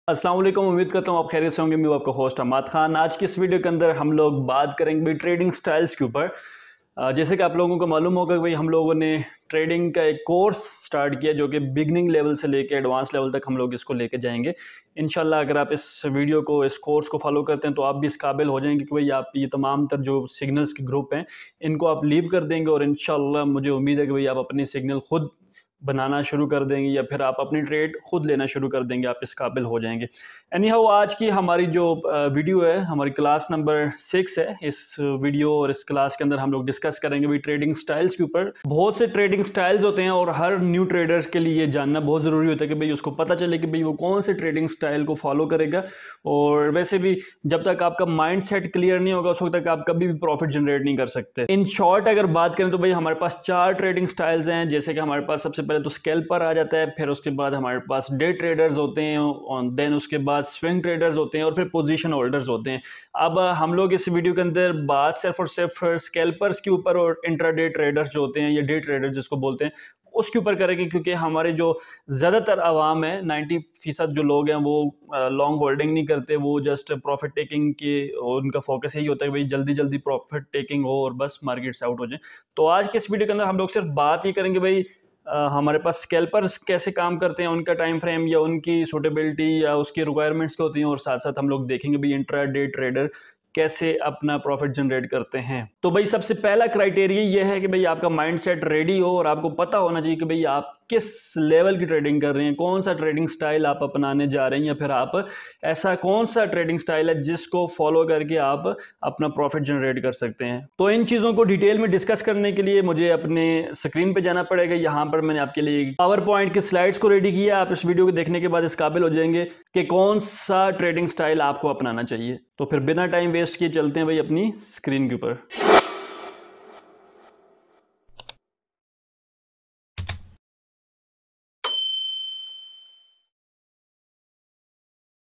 अस्सलाम वालेकुम। उम्मीद करता हूँ आप खैरियत से होंगे। मैं आपका होस्ट अहमद खान। आज की इस वीडियो के अंदर हम लोग बात करेंगे भाई ट्रेडिंग स्टाइल्स के ऊपर। जैसे कि आप लोगों को मालूम होगा भाई हम लोगों ने ट्रेडिंग का एक कोर्स स्टार्ट किया जो कि बिगनिंग लेवल से लेके एडवांस लेवल तक हम लोग इसको लेके जाएंगे इंशाल्लाह। अगर आप इस वीडियो को इस कोर्स को फॉलो करते हैं तो आप भी इस काबिल हो जाएंगे कि भाई आप ये तमाम तर जो सिग्नल्स के ग्रुप हैं इनको आप लीव कर देंगे और इंशाल्लाह मुझे उम्मीद है कि भाई आप अपनी सिग्नल खुद बनाना शुरू कर देंगे या फिर आप अपनी ट्रेड खुद लेना शुरू कर देंगे, आप इस काबिल हो जाएंगे। एनी हाउ आज की हमारी जो वीडियो है हमारी क्लास नंबर 6 है। इस वीडियो और इस क्लास के अंदर हम लोग डिस्कस करेंगे भाई ट्रेडिंग स्टाइल्स के ऊपर। बहुत से ट्रेडिंग स्टाइल्स होते हैं और हर न्यू ट्रेडर्स के लिए ये जानना बहुत ज़रूरी होता है कि भाई उसको पता चले कि भाई वो कौन से ट्रेडिंग स्टाइल को फॉलो करेगा। और वैसे भी जब तक आपका माइंड सेट क्लियर नहीं होगा उस वक्त तक आप कभी भी प्रॉफिट जनरेट नहीं कर सकते। इन शॉर्ट अगर बात करें तो भाई हमारे पास 4 ट्रेडिंग स्टाइल्स हैं। जैसे कि हमारे पास सबसे पहले तो स्कैल्पर आ जाता है, फिर उसके बाद हमारे पास डे ट्रेडर्स होते हैं और देन उसके बाद स्विंग ट्रेडर्स होते हैं और फिर पोजीशन होल्डर्स होते हैं। अब हम लोग इस वीडियो के अंदर बात सिर्फ और सिर्फ स्कैल्पर्स के ऊपर और इंट्राडे ट्रेडर्स जो होते हैं या डे ट्रेडर्स जिसको बोलते हैं उसके ऊपर करेंगे, क्योंकि हमारे जो ज़्यादातर आवाम है 90% जो लोग हैं वो लॉन्ग होल्डिंग नहीं करते, वो जस्ट प्रॉफिट टेकिंग के उनका फोकस यही होता है कि भाई जल्दी जल्दी प्रॉफिट टेकिंग हो और बस मार्केट से आउट हो जाए। तो आज के इस वीडियो के अंदर हम लोग सिर्फ बात ही करेंगे भाई हमारे पास स्कैल्पर्स कैसे काम करते हैं, उनका टाइम फ्रेम या उनकी सूटेबिलिटी या उसकी रिक्वायरमेंट्स क्या होती हैं, और साथ साथ हम लोग देखेंगे भाई इंट्राडे ट्रेडर कैसे अपना प्रॉफिट जनरेट करते हैं। तो भाई सबसे पहला क्राइटेरिया ये है कि भाई आपका माइंडसेट रेडी हो और आपको पता होना चाहिए कि भाई आप किस लेवल की ट्रेडिंग कर रहे हैं, कौन सा ट्रेडिंग स्टाइल आप अपनाने जा रहे हैं, या फिर आप ऐसा कौन सा ट्रेडिंग स्टाइल है जिसको फॉलो करके आप अपना प्रॉफिट जनरेट कर सकते हैं। तो इन चीज़ों को डिटेल में डिस्कस करने के लिए मुझे अपने स्क्रीन पे जाना पड़ेगा। यहाँ पर मैंने आपके लिए पावर पॉइंट की स्लाइड्स को रेडी किया। आप इस वीडियो को देखने के बाद इस काबिल हो जाएंगे कि कौन सा ट्रेडिंग स्टाइल आपको अपनाना चाहिए। तो फिर बिना टाइम वेस्ट किए चलते हैं भाई अपनी स्क्रीन के ऊपर।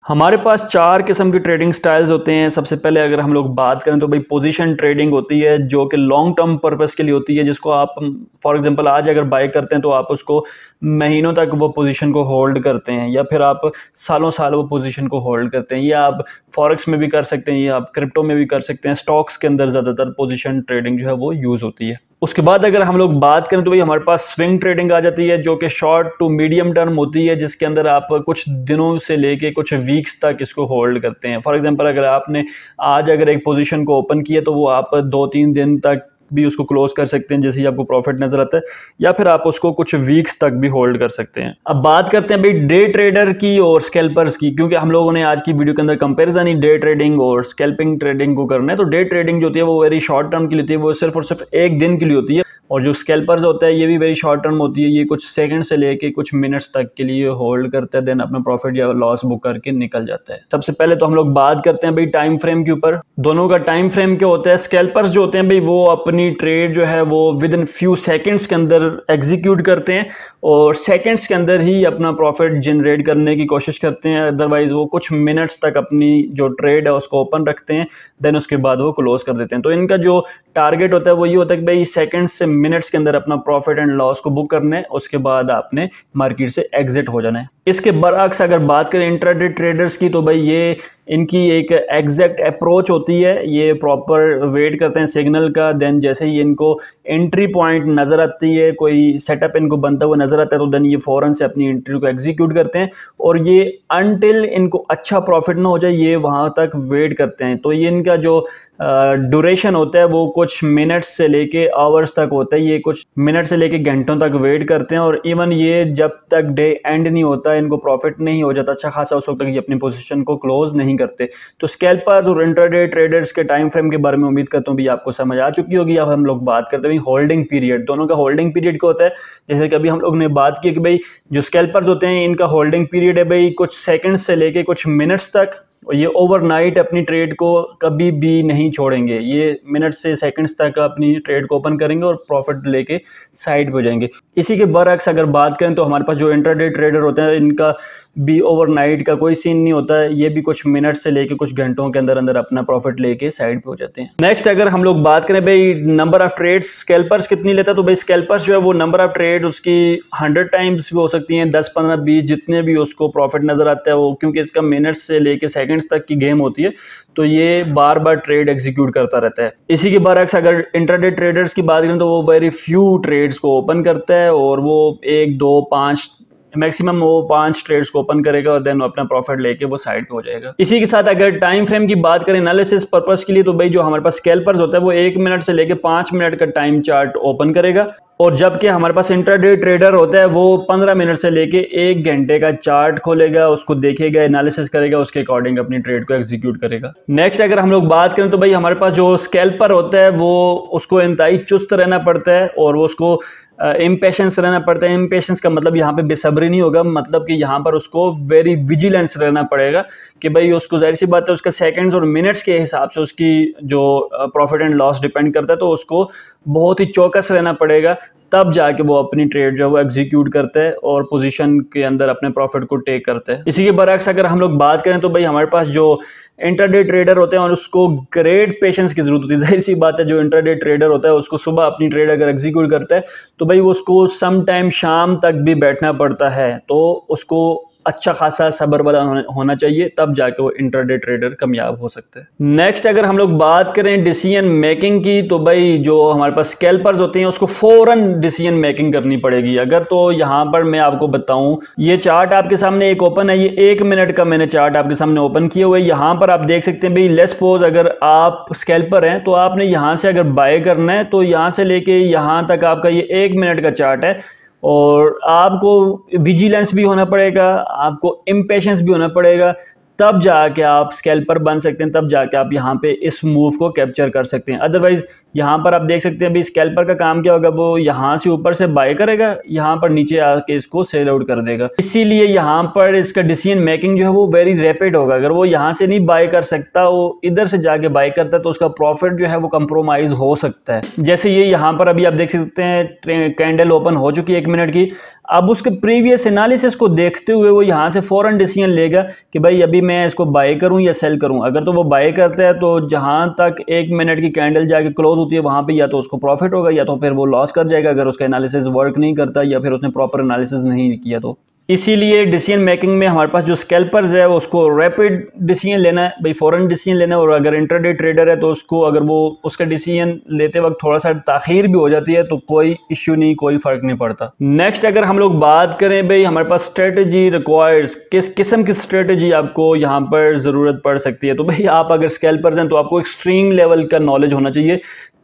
हमारे पास 4 किस्म की ट्रेडिंग स्टाइल्स होते हैं। सबसे पहले अगर हम लोग बात करें तो भाई पोजीशन ट्रेडिंग होती है जो कि लॉन्ग टर्म पर्पस के लिए होती है, जिसको आप फॉर एग्जांपल आज अगर बाय करते हैं तो आप उसको महीनों तक वो पोजीशन को होल्ड करते हैं, या फिर आप सालों साल वो पोजीशन को होल्ड करते हैं। या आप फॉरेक्स में भी कर सकते हैं या आप क्रिप्टो में भी कर सकते हैं। स्टॉक्स के अंदर ज़्यादातर पोजीशन ट्रेडिंग जो है वो यूज़ होती है। उसके बाद अगर हम लोग बात करें तो भाई हमारे पास स्विंग ट्रेडिंग आ जाती है जो कि शॉर्ट टू मीडियम टर्म होती है, जिसके अंदर आप कुछ दिनों से लेके कुछ वीक्स तक इसको होल्ड करते हैं। फॉर एग्जांपल अगर आपने आज अगर एक पोजीशन को ओपन किया तो वो आप 2-3 दिन तक भी उसको क्लोज कर सकते हैं जैसे ही आपको प्रॉफिट नजर आता है, या फिर आप उसको कुछ वीक्स तक भी होल्ड कर सकते हैं। अब बात करते हैं भाई डे ट्रेडर की और स्कैल्पर्स की, क्योंकि हम लोगों ने आज की वीडियो के अंदर कंपैरिजन ही डे ट्रेडिंग और स्कैल्पिंग ट्रेडिंग को करना है। तो डे ट्रेडिंग जो होती है वो वेरी शॉर्ट टर्म की होती है, वो सिर्फ और सिर्फ एक दिन के लिए होती है। और जो स्कैल्पर्स होता है ये भी वेरी शॉर्ट टर्म होती है, ये कुछ सेकंड से लेके कुछ मिनट्स तक के लिए होल्ड करता है, देन अपना प्रॉफिट या लॉस बुक करके निकल जाता है। सबसे पहले तो हम लोग बात करते हैं भाई टाइम फ्रेम के ऊपर। दोनों का टाइम फ्रेम क्या होता है। स्कैल्पर्स जो होते हैं भाई वो अपनी ट्रेड जो है वो विद इन फ्यू सेकेंड्स के अंदर एग्जीक्यूट करते हैं और सेकंड्स के अंदर ही अपना प्रॉफिट जनरेट करने की कोशिश करते हैं। अदरवाइज वो कुछ मिनट्स तक अपनी जो ट्रेड है उसको ओपन रखते हैं, देन उसके बाद वो क्लोज कर देते हैं। तो इनका जो टारगेट होता है वो ये होता है कि भाई सेकंड्स से मिनट्स के अंदर अपना प्रॉफिट एंड लॉस को बुक करना है, उसके बाद आपने मार्केट से एग्जिट हो जाना है। इसके बरअक्स अगर बात करें इंट्राडे ट्रेडर्स की तो भाई ये इनकी एक एग्जैक्ट अप्रोच होती है। ये प्रॉपर वेट करते हैं सिग्नल का, देन जैसे ही इनको एंट्री पॉइंट नज़र आती है, कोई सेटअप इनको बनता हुआ नज़र आता है तो देन ये फ़ौरन से अपनी एंट्री को एग्जीक्यूट करते हैं और ये अनटिल इनको अच्छा प्रॉफिट ना हो जाए ये वहाँ तक वेट करते हैं। तो ये इनका जो ड्यूरेशन होता है वो कुछ मिनट्स से लेके आवर्स तक होता है, ये कुछ मिनट से लेके घंटों तक वेट करते हैं। और इवन ये जब तक डे एंड नहीं होता इनको प्रॉफिट नहीं हो जाता अच्छा खासा उस वक्त तक ये अपनी पोजीशन को क्लोज नहीं करते। तो स्कैल्पर्स और इंट्राडे ट्रेडर्स के टाइम फ्रेम के बारे में उम्मीद करता हूँ भी आपको समझ आ चुकी होगी। अब हम लोग बात करते हैं होल्डिंग पीरियड। दोनों का होल्डिंग पीरियड क्या होता है। जैसे कि अभी हम लोग ने बात की कि भाई जो स्कैल्पर्स होते हैं इनका होल्डिंग पीरियड है भाई कुछ सेकंड्स से लेके कुछ मिनट्स तक, और ये ओवरनाइट अपनी ट्रेड को कभी भी नहीं छोड़ेंगे। ये मिनट से सेकंड्स तक अपनी ट्रेड को ओपन करेंगे और प्रॉफिट लेके साइड पे हो जाएंगे। इसी के बरअक्स अगर बात करें तो हमारे पास जो इंट्राडे ट्रेडर होते हैं इनका भी ओवरनाइट का कोई सीन नहीं होता है, ये भी कुछ मिनट से लेके कुछ घंटों के अंदर अंदर अपना प्रॉफिट लेके साइड पे हो जाते हैं। नेक्स्ट अगर हम लोग बात करें भाई नंबर ऑफ ट्रेड्स स्कैल्पर्स कितनी लेता है, तो भाई स्कैल्पर्स जो है वो नंबर ऑफ ट्रेड उसकी 100 टाइम्स भी हो सकती हैं, 10, 15, 20 जितने भी उसको प्रॉफिट नजर आता है वो, क्योंकि इसका मिनट्स से लेके सेकंड्स तक की गेम होती है, तो ये बार बार ट्रेड एग्जीक्यूट करता रहता है। इसी के बरक्स अगर इंट्राडे ट्रेडर्स की बात करें तो वो वेरी फ्यू ट्रेड्स को ओपन करता है और वो 1, 2, 5 मैक्सिमम वो 5 ट्रेड्स को ओपन करेगा और देन अपना प्रॉफिट लेके वो साइड पे हो जाएगा। इसी के साथ अगर टाइम फ्रेम की बात करें एनालिसिस पर्पस के लिए, तो भाई जो हमारे पास स्कैल्पर्स होता है वो 1 मिनट से लेके 5 मिनट का टाइम चार्ट ओपन करेगा, और जबकि हमारे पास इंट्राडे ट्रेडर होता है वो 15 मिनट से लेके 1 घंटे का चार्ट खोलेगा, उसको देखेगा, एनालिसिस करेगा, उसके अकॉर्डिंग अपनी ट्रेड को एग्जीक्यूट करेगा। नेक्स्ट अगर हम लोग बात करें तो भाई हमारे पास जो स्कैल्पर होता है वो उसको इंतहाई चुस्त रहना पड़ता है और वो उसको इम्पेशेंस रहना पड़ता है। इम्पेशेंस का मतलब यहाँ पे बेसब्री नहीं होगा, मतलब कि यहाँ पर उसको वेरी विजिलेंस रहना पड़ेगा कि भाई उसको जाहिर सी बात है उसका सेकंड्स और मिनट्स के हिसाब से उसकी जो प्रॉफिट एंड लॉस डिपेंड करता है, तो उसको बहुत ही चौकस रहना पड़ेगा, तब जाके वो अपनी ट्रेड जो है वो एग्जीक्यूट करता है और पोजीशन के अंदर अपने प्रॉफिट को टेक करता है। इसी के बरक्स अगर हम लोग बात करें तो भाई हमारे पास जो इंट्राडे ट्रेडर होते हैं और उसको ग्रेट पेशेंस की जरूरत होती है। जाहिर सी बात है जो इंट्राडे ट्रेडर होता है उसको सुबह अपनी ट्रेड अगर एग्जीक्यूट करता है तो भाई उसको सम टाइम शाम तक भी बैठना पड़ता है, तो उसको अच्छा खासा सब्र वाला होना चाहिए, तब जाके वो इंट्राडे ट्रेडर कामयाब हो सकते हैं। नेक्स्ट अगर हम लोग बात करें डिसीजन मेकिंग की, तो भाई जो हमारे पास स्कैल्पर्स होते हैं उसको फौरन डिसीजन मेकिंग करनी पड़ेगी। अगर तो यहाँ पर मैं आपको बताऊं, ये चार्ट आपके सामने एक ओपन है, ये 1 मिनट का मैंने चार्ट आपके सामने ओपन किया हुआ है। यहाँ पर आप देख सकते हैं भाई लेट्स सपोज अगर आप स्कैल्पर हैं तो आपने यहाँ से अगर बाय करना है तो यहाँ से लेके यहाँ तक आपका ये 1 मिनट का चार्ट है, और आपको विजिलेंस भी होना पड़ेगा, आपको इम्पेशेंस भी होना पड़ेगा, तब जाके आप स्कैल्पर बन सकते हैं, तब जाके आप यहाँ पे इस मूव को कैप्चर कर सकते हैं। अदरवाइज यहाँ पर आप देख सकते हैं अभी स्कैल्पर का काम क्या होगा, वो यहाँ से ऊपर से बाय करेगा, यहाँ पर नीचे आके इसको सेल आउट कर देगा। इसीलिए यहाँ पर इसका डिसीजन मेकिंग जो है वो वेरी रैपिड होगा। अगर वो यहाँ से नहीं बाय कर सकता, वो इधर से जाके बाय करता है, तो उसका प्रॉफिट जो है वो कंप्रोमाइज हो सकता है। जैसे ये यहाँ पर अभी आप देख सकते हैं कैंडल ओपन हो चुकी है 1 मिनट की। अब उसके प्रीवियस एनालिसिस को देखते हुए वो यहाँ से फौरन डिसीजन लेगा कि भाई अभी मैं इसको बाय करूँ या सेल करूँ। अगर तो वो बाय करता है तो जहाँ तक 1 मिनट की कैंडल जाके क्लोज होती है वहाँ पे या तो उसको प्रॉफिट होगा या तो फिर वो लॉस कर जाएगा, अगर उसका एनालिसिस वर्क नहीं करता या फिर उसने प्रॉपर एनालिसिस नहीं किया तो। इसीलिए डिसीजन मेकिंग में हमारे पास जो स्कैल्पर्स है उसको रैपिड डिसीजन लेना है, भाई फौरन डिसीजन लेना है। और अगर इंट्राडे ट्रेडर है तो उसको अगर वो उसका डिसीजन लेते वक्त थोड़ा सा ताखीर भी हो जाती है तो कोई इश्यू नहीं, कोई फर्क नहीं पड़ता। नेक्स्ट अगर हम लोग बात करें भाई हमारे पास स्ट्रेटजी रिक्वायर्स, किस किस्म की स्ट्रेटजी आपको यहाँ पर ज़रूरत पड़ सकती है, तो भाई आप अगर स्कैल्पर्स हैं तो आपको एक्सट्रीम लेवल का नॉलेज होना चाहिए,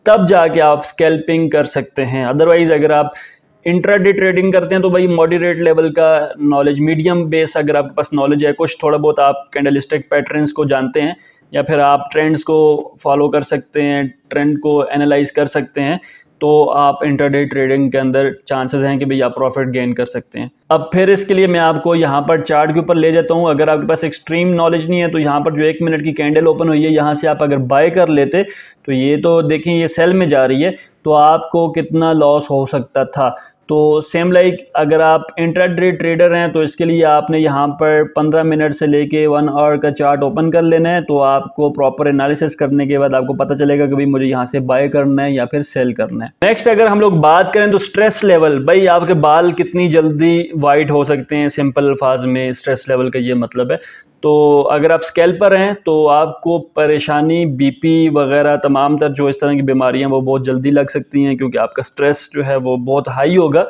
तब जाके आप स्कैल्पिंग कर सकते हैं। अदरवाइज अगर आप इंट्राडे ट्रेडिंग करते हैं तो भाई मॉडरेट लेवल का नॉलेज, मीडियम बेस अगर आपके पास नॉलेज है, कुछ थोड़ा बहुत आप कैंडलस्टिक पैटर्न्स को जानते हैं या फिर आप ट्रेंड्स को फॉलो कर सकते हैं, ट्रेंड को एनालाइज कर सकते हैं, तो आप इंट्राडे ट्रेडिंग के अंदर चांसेस हैं कि भाई आप प्रॉफिट गेन कर सकते हैं। अब फिर इसके लिए मैं आपको यहाँ पर चार्ट के ऊपर ले जाता हूँ। अगर आपके पास एक्सट्रीम नॉलेज नहीं है तो यहाँ पर जो 1 मिनट की कैंडल ओपन हुई है, यहाँ से आप अगर बाय कर लेते तो ये तो देखें ये सेल में जा रही है, तो आपको कितना लॉस हो सकता था। तो सेम लाइक अगर आप इंट्राडे ट्रेडर हैं तो इसके लिए आपने यहाँ पर 15 मिनट से लेके 1 आवर का चार्ट ओपन कर लेना है। तो आपको प्रॉपर एनालिसिस करने के बाद आपको पता चलेगा कि भाई मुझे यहाँ से बाय करना है या फिर सेल करना है। नेक्स्ट अगर हम लोग बात करें तो स्ट्रेस लेवल, भाई आपके बाल कितनी जल्दी वाइट हो सकते हैं, सिंपल अल्फाज में स्ट्रेस लेवल का ये मतलब है। तो अगर आप स्कैल्पर हैं तो आपको परेशानी, बीपी वगैरह तमाम तर जो इस तरह की बीमारियां वो बहुत जल्दी लग सकती हैं, क्योंकि आपका स्ट्रेस जो है वो बहुत हाई होगा।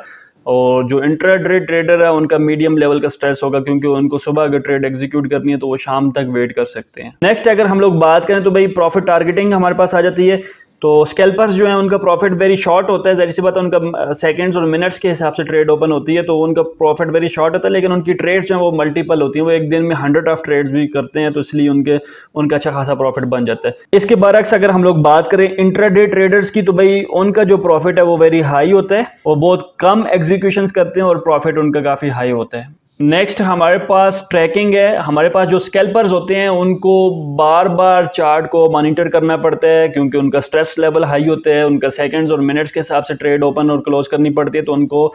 और जो इंट्राडे ट्रेडर है उनका मीडियम लेवल का स्ट्रेस होगा, क्योंकि उनको सुबह अगर ट्रेड एग्जीक्यूट करनी है तो वो शाम तक वेट कर सकते हैं। नेक्स्ट अगर हम लोग बात करें तो भाई प्रॉफिट टारगेटिंग हमारे पास आ जाती है। तो स्कैल्पर्स जो है उनका प्रॉफिट वेरी शॉर्ट होता है, जाहिर सी बात है उनका सेकंड्स और मिनट्स के हिसाब से ट्रेड ओपन होती है, तो उनका प्रॉफिट वेरी शॉर्ट होता है, लेकिन उनकी ट्रेड्स जो है वो मल्टीपल होती हैं, वो एक दिन में 100 ऑफ ट्रेड्स भी करते हैं, तो इसलिए उनका अच्छा खासा प्रॉफिट बन जाता है। इसके बरक्स अगर हम लोग बात करें इंट्राडे ट्रेडर्स की, तो भाई उनका जो प्रॉफिट है वो वेरी हाई होता है, वो बहुत कम एग्जीक्यूशंस करते हैं और प्रॉफिट उनका काफ़ी हाई होता है। नेक्स्ट हमारे पास ट्रैकिंग है। हमारे पास जो स्कैल्पर्स होते हैं उनको बार बार चार्ट को मॉनिटर करना पड़ता है, क्योंकि उनका स्ट्रेस लेवल हाई होता है, उनका सेकंड्स और मिनट्स के हिसाब से ट्रेड ओपन और क्लोज करनी पड़ती है, तो उनको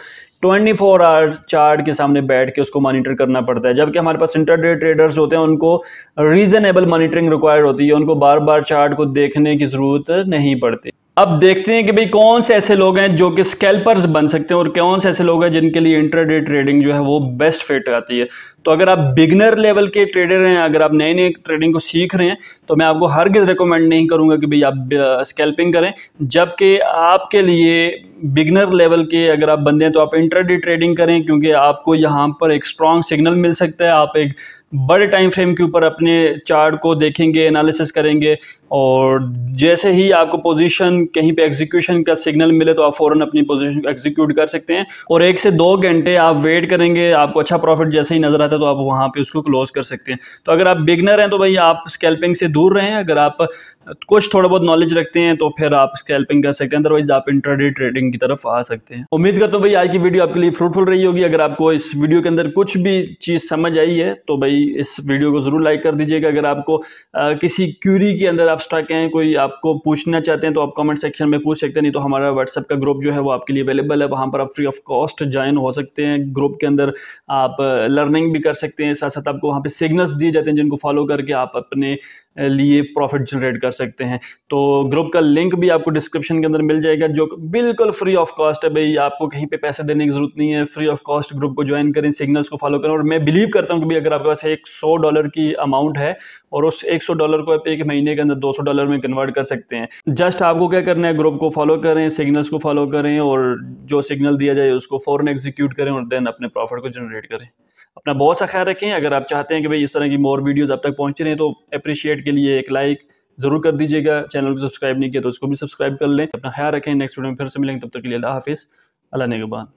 24 आवर चार्ट के सामने बैठ के उसको मॉनिटर करना पड़ता है। जबकि हमारे पास इंट्राडे ट्रेडर्स होते हैं, उनको रीजनेबल मॉनिटरिंग रिक्वायर्ड होती है, उनको बार बार चार्ट को देखने की ज़रूरत नहीं पड़ती। अब देखते हैं कि भाई कौन से ऐसे लोग हैं जो कि स्कैल्पर्स बन सकते हैं और कौन से ऐसे लोग हैं जिनके लिए इंट्राडे ट्रेडिंग जो है वो बेस्ट फिट आती है। तो अगर आप बिगनर लेवल के ट्रेडर हैं, अगर आप नए नए ट्रेडिंग को सीख रहे हैं, तो मैं आपको हरगिज़ रिकमेंड नहीं करूंगा कि भाई आप स्कैल्पिंग करें। जबकि आपके लिए बिगनर लेवल के अगर आप बंदे हैं तो आप इंट्राडे ट्रेडिंग करें, क्योंकि आपको यहाँ पर एक स्ट्रॉन्ग सिग्नल मिल सकता है। आप एक बड़े टाइम फ्रेम के ऊपर अपने चार्ट को देखेंगे, एनालिसिस करेंगे, और जैसे ही आपको पोजीशन कहीं पे एग्जीक्यूशन का सिग्नल मिले तो आप फ़ौरन अपनी पोजीशन एग्जीक्यूट कर सकते हैं, और 1 से 2 घंटे आप वेट करेंगे, आपको अच्छा प्रॉफिट जैसे ही नज़र आता है तो आप वहाँ पे उसको क्लोज कर सकते हैं। तो अगर आप बिगनर हैं तो भाई आप स्कैल्पिंग से दूर रहें। अगर आप कुछ थोड़ा बहुत नॉलेज रखते हैं तो फिर आप स्कैल्पिंग कर सकते हैं, अदरवाइज आप इंट्राडे ट्रेडिंग की तरफ आ सकते हैं। उम्मीद करता हूँ भाई आज की वीडियो आपके लिए फ्रूटफुल रही होगी। अगर आपको इस वीडियो के अंदर कुछ भी चीज़ समझ आई है तो भाई इस वीडियो को ज़रूर लाइक कर दीजिएगा। अगर आपको किसी क्यूरी के अंदर आप स्टक हैं, कोई आपको पूछना चाहते हैं, तो आप कमेंट सेक्शन में पूछ सकते हैं। नहीं तो हमारा व्हाट्सएप का ग्रुप जो है वो आपके लिए अवेलेबल है, वहाँ पर आप फ्री ऑफ कॉस्ट ज्वाइन हो सकते हैं। ग्रुप के अंदर आप लर्निंग भी कर सकते हैं, साथ साथ आपको वहाँ पे सिग्नल्स दिए जाते हैं जिनको फॉलो करके आप अपने लिए प्रॉफिट जनरेट कर सकते हैं। तो ग्रुप का लिंक भी आपको डिस्क्रिप्शन के अंदर मिल जाएगा, जो बिल्कुल फ्री ऑफ कॉस्ट है। भाई आपको कहीं पे पैसे देने की जरूरत नहीं है, फ्री ऑफ कॉस्ट ग्रुप को ज्वाइन करें, सिग्नल्स को फॉलो करें। और मैं बिलीव करता हूँ कि भाई अगर आपके पास $100 की अमाउंट है और उस $100 को आप एक महीने के अंदर $200 में कन्वर्ट कर सकते हैं। जस्ट आपको क्या करना है, ग्रुप को फॉलो करें, सिग्नल्स को फॉलो करें, और जो सिग्नल दिया जाए उसको फ़ौरन एग्जीक्यूट करें और देन अपने प्रॉफिट को जनरेट करें। अपना बहुत सा ख्याल रखें। अगर आप चाहते हैं कि भाई इस तरह की मोर वीडियोस आप तक पहुंच रहे हैं तो अप्रिशिएट के लिए एक लाइक ज़रूर कर दीजिएगा। चैनल को सब्सक्राइब नहीं किया तो उसको भी सब्सक्राइब कर लें। अपना ख्याल रखें। नेक्स्ट वीडियो में फिर से मिलेंगे, तब तक के लिए अल्लाह हाफिज़, अल्लाह निगहबान।